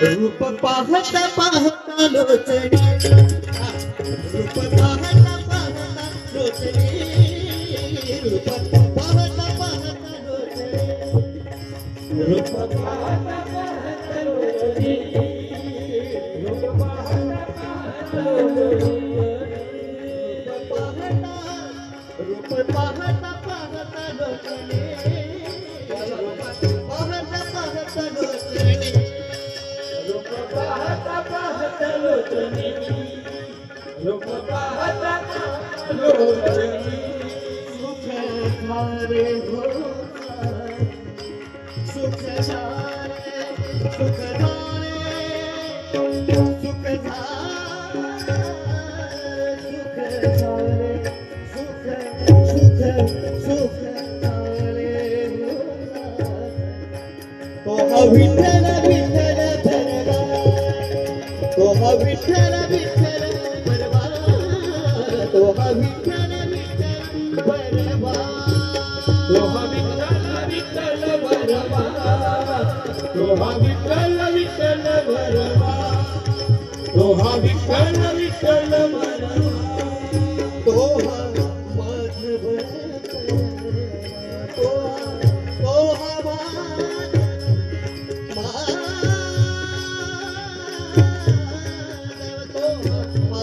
रूप पाहता पाहता लोचणी रूप पाहता पाहता लोचणी रूप पाहता पाहता लोचणी रूप पाहता पाहता लोचणी रूप पाहता पाहता रूप पाहता पाहता लोचणी रूप पाहता लोचनी सुख धारे हो सुख धारे सुख धारे सुख धारे सुख सुख धारे तो विठ्ठल विठ्ठल भरवा तो विठ्ठल विठ्ठल भरवा तो विठ्ठल विठ्ठल भरवा तो विठ्ठल विठ्ठल भरवा तो विठ्ठल विठ्ठल भरवा तो विठ्ठल विठ्ठल भरवा तो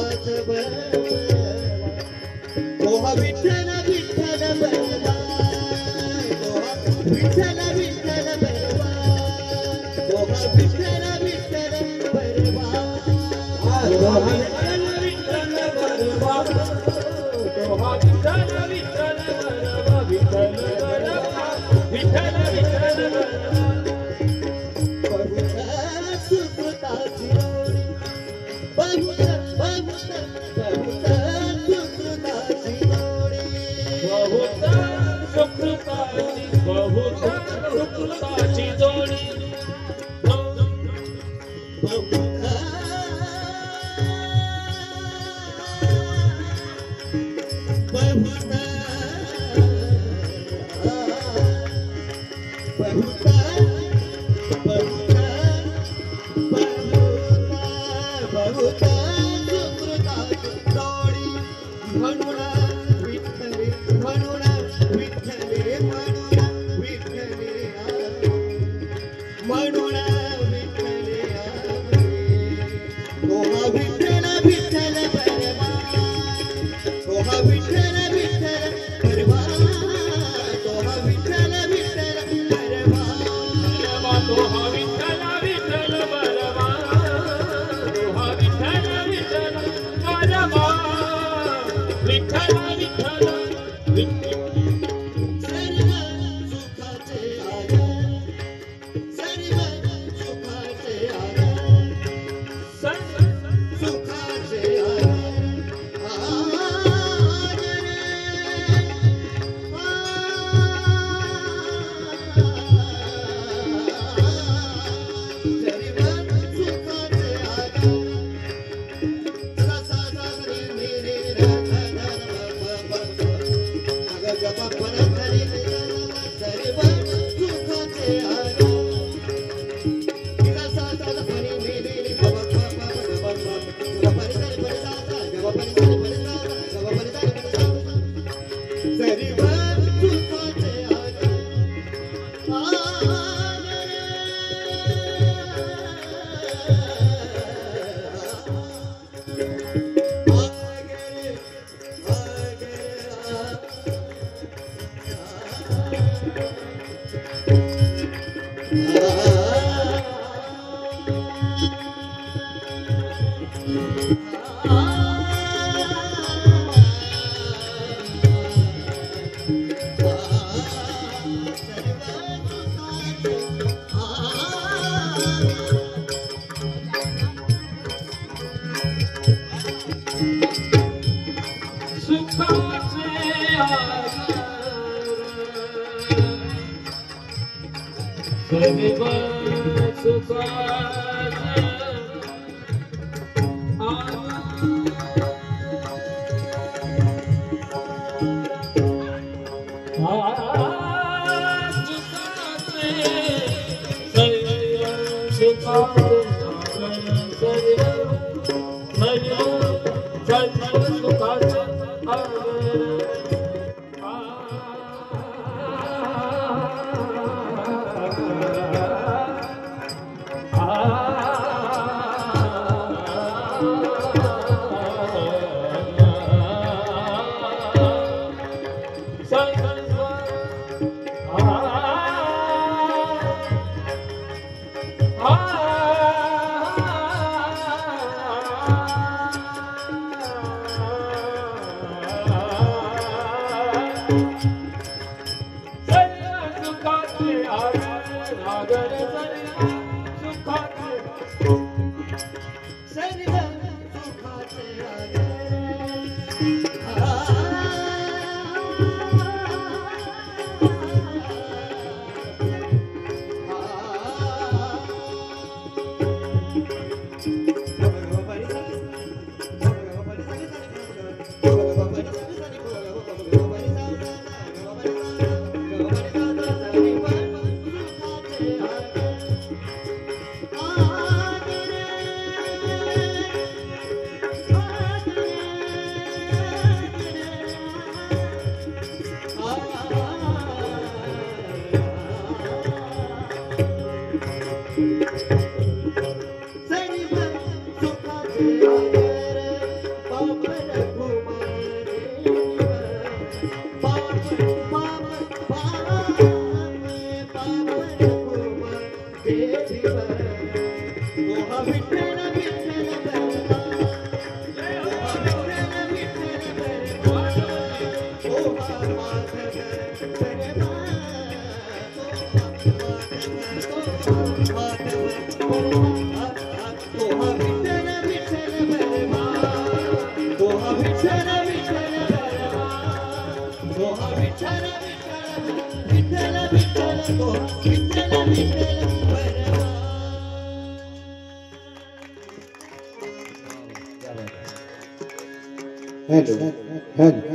माधव विठ्ठल विठ्ठल भरवा विठ्ठल विठ्ठल भरवा विठ्ठल विठ्ठल भरवा विठ्ठल विठ्ठल भरवा विठ्ठल विठ्ठल भरवा विठ्ठल भरवा विठ्ठल विठ्ठल भरवा बहुत सुकृताची जोडी बहुत बहुत बहुत सुकृताची जोडी बहुत सुकृताची जोडी Thank you. Hello.